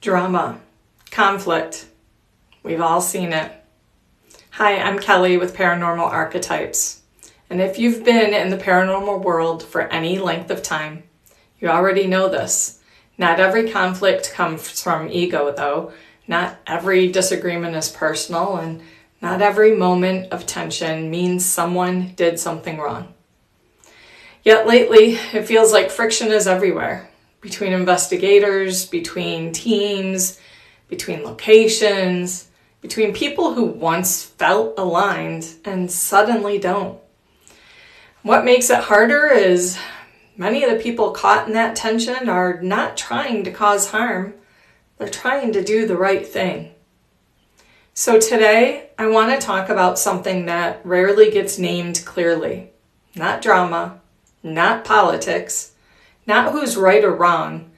Drama, conflict. We've all seen it. Hi, I'm Kelly with Paranormal Archetypes. And if you've been in the paranormal world for any length of time, you already know this. Not every conflict comes from ego, though. Not every disagreement is personal, and not every moment of tension means someone did something wrong. Yet lately, it feels like friction is everywhere. Between investigators, between teams, between locations, between people who once felt aligned and suddenly don't. What makes it harder is many of the people caught in that tension are not trying to cause harm. They're trying to do the right thing. So today, I want to talk about something that rarely gets named clearly. Not drama, not politics, not who's right or wrong,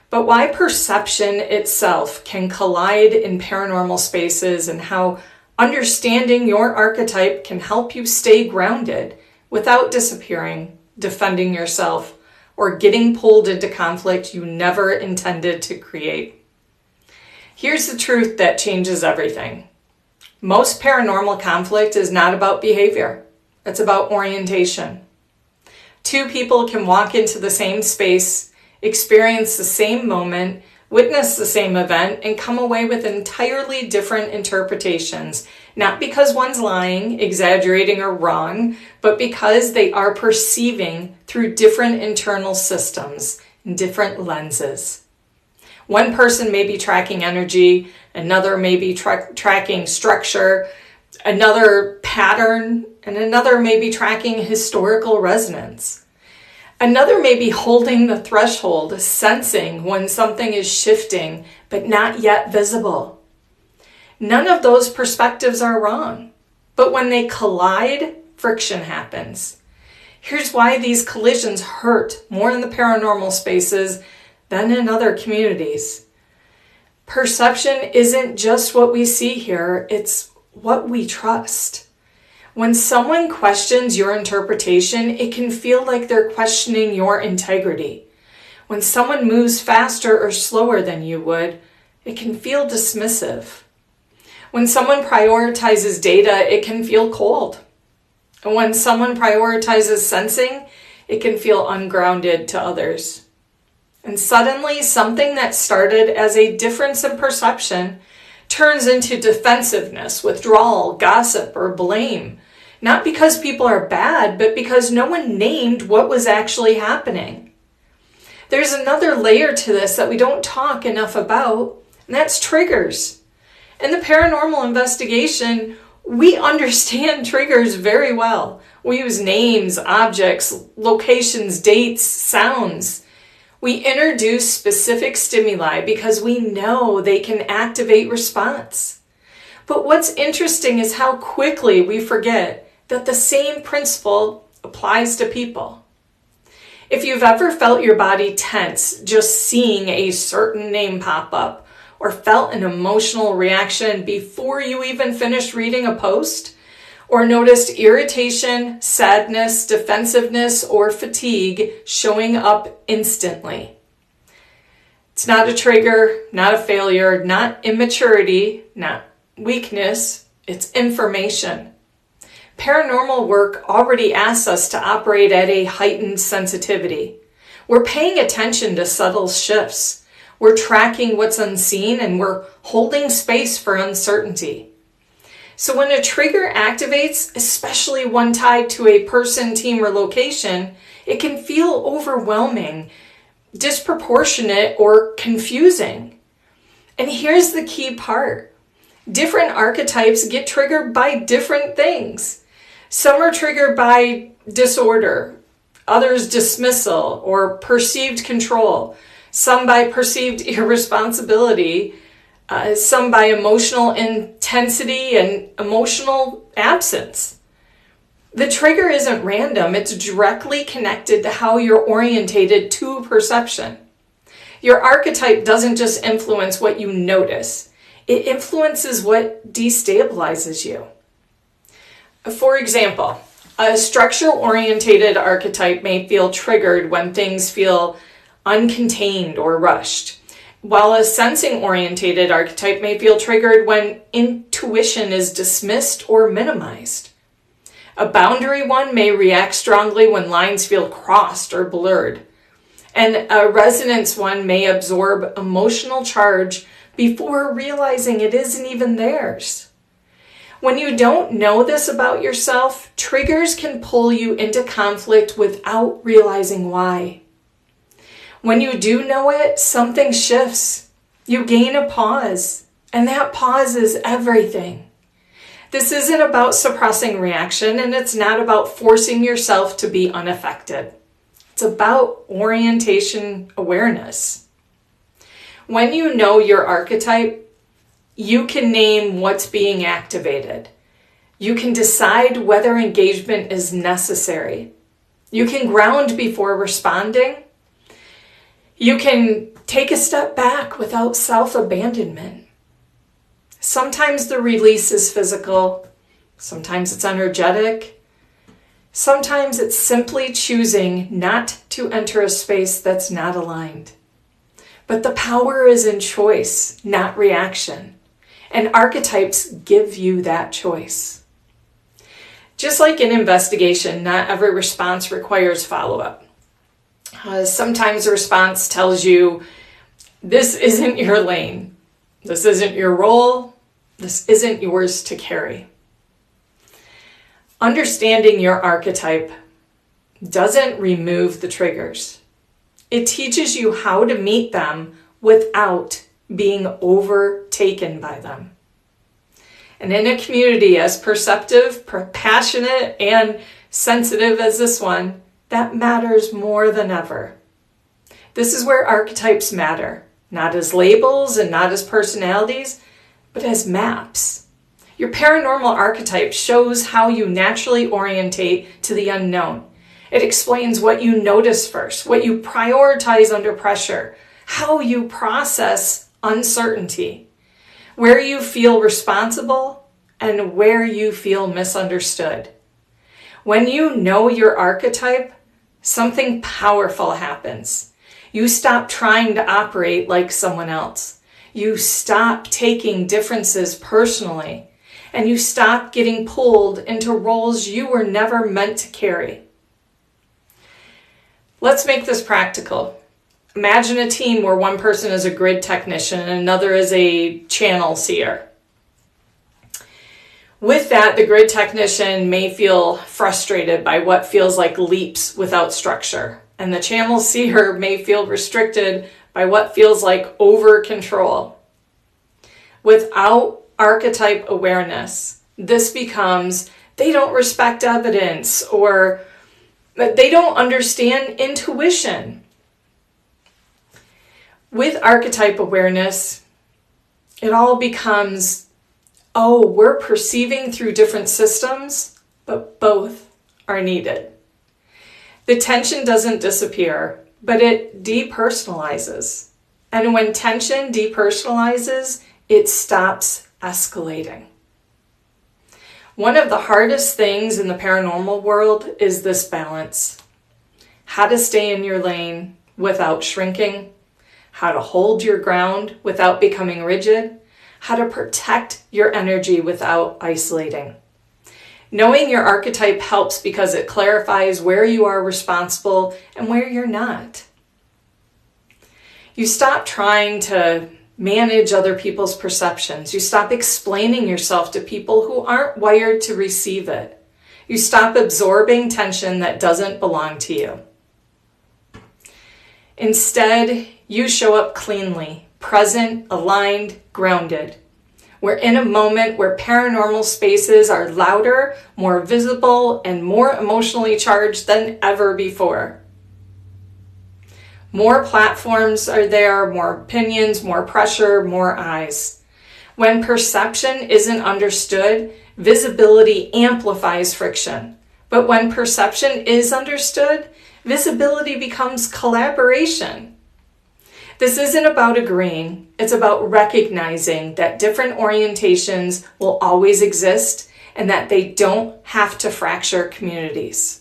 but why perception itself can collide in paranormal spaces and how understanding your archetype can help you stay grounded without disappearing, defending yourself, or getting pulled into conflict you never intended to create. Here's the truth that changes everything. Most paranormal conflict is not about behavior. It's about orientation. Two people can walk into the same space, experience the same moment, witness the same event, and come away with entirely different interpretations, not because one's lying, exaggerating, or wrong, but because they are perceiving through different internal systems and different lenses. One person may be tracking energy, another may be tracking structure, another pattern, and another may be tracking historical resonance. Another may be holding the threshold, sensing when something is shifting, but not yet visible. None of those perspectives are wrong, but when they collide, friction happens. Here's why these collisions hurt more in the paranormal spaces than in other communities. Perception isn't just what we see here, it's what we trust. When someone questions your interpretation, it can feel like they're questioning your integrity. When someone moves faster or slower than you would, it can feel dismissive. When someone prioritizes data, it can feel cold. And when someone prioritizes sensing, it can feel ungrounded to others. And suddenly, something that started as a difference in perception turns into defensiveness, withdrawal, gossip, or blame. Not because people are bad, but because no one named what was actually happening. There's another layer to this that we don't talk enough about, and that's triggers. In the paranormal investigation, we understand triggers very well. We use names, objects, locations, dates, sounds. We introduce specific stimuli because we know they can activate response. But what's interesting is how quickly we forget that the same principle applies to people. If you've ever felt your body tense just seeing a certain name pop up, or felt an emotional reaction before you even finished reading a post, or noticed irritation, sadness, defensiveness, or fatigue showing up instantly. It's not a trigger, not a failure, not immaturity, not weakness, it's information. Paranormal work already asks us to operate at a heightened sensitivity. We're paying attention to subtle shifts. We're tracking what's unseen, and we're holding space for uncertainty. So when a trigger activates, especially one tied to a person, team, or location, it can feel overwhelming, disproportionate, or confusing. And here's the key part. Different archetypes get triggered by different things. Some are triggered by disorder, others dismissal or perceived control, some by perceived irresponsibility, some by emotional intensity and emotional absence. The trigger isn't random, it's directly connected to how you're orientated to perception. Your archetype doesn't just influence what you notice, it influences what destabilizes you. For example, a structure-orientated archetype may feel triggered when things feel uncontained or rushed. while a sensing-orientated archetype may feel triggered when intuition is dismissed or minimized. A boundary one may react strongly when lines feel crossed or blurred. And a resonance one may absorb emotional charge before realizing it isn't even theirs. When you don't know this about yourself, triggers can pull you into conflict without realizing why. When you do know it, something shifts. You gain a pause, and that pause is everything. This isn't about suppressing reaction, and it's not about forcing yourself to be unaffected. It's about orientation awareness. When you know your archetype, you can name what's being activated. You can decide whether engagement is necessary. You can ground before responding. You can take a step back without self-abandonment. Sometimes the release is physical. Sometimes it's energetic. Sometimes it's simply choosing not to enter a space that's not aligned. But the power is in choice, not reaction. And archetypes give you that choice. Just like in investigation, not every response requires follow-up. Sometimes the response tells you, this isn't your lane. This isn't your role. This isn't yours to carry. Understanding your archetype doesn't remove the triggers. It teaches you how to meet them without being overtaken by them. And in a community as perceptive, passionate, and sensitive as this one, that matters more than ever. This is where archetypes matter, not as labels and not as personalities, but as maps. Your paranormal archetype shows how you naturally orientate to the unknown. It explains what you notice first, what you prioritize under pressure, how you process uncertainty, where you feel responsible, and where you feel misunderstood. When you know your archetype, something powerful happens. You stop trying to operate like someone else. You stop taking differences personally, and you stop getting pulled into roles you were never meant to carry. Let's make this practical. Imagine a team where one person is a grid technician and another is a channel seer. With that, the grid technician may feel frustrated by what feels like leaps without structure, and the channel seer may feel restricted by what feels like over control. Without archetype awareness, this becomes they don't respect evidence or they don't understand intuition. With archetype awareness, it all becomes, oh, we're perceiving through different systems, but both are needed. The tension doesn't disappear, but it depersonalizes. And when tension depersonalizes, it stops escalating. One of the hardest things in the paranormal world is this balance. How to stay in your lane without shrinking, how to hold your ground without becoming rigid, how to protect your energy without isolating. Knowing your archetype helps because it clarifies where you are responsible and where you're not. You stop trying to manage other people's perceptions. You stop explaining yourself to people who aren't wired to receive it. You stop absorbing tension that doesn't belong to you. Instead, you show up cleanly, present, aligned, grounded. We're in a moment where paranormal spaces are louder, more visible, and more emotionally charged than ever before. More platforms are there, more opinions, more pressure, more eyes. When perception isn't understood, visibility amplifies friction. But when perception is understood, visibility becomes collaboration. This isn't about agreeing, it's about recognizing that different orientations will always exist and that they don't have to fracture communities.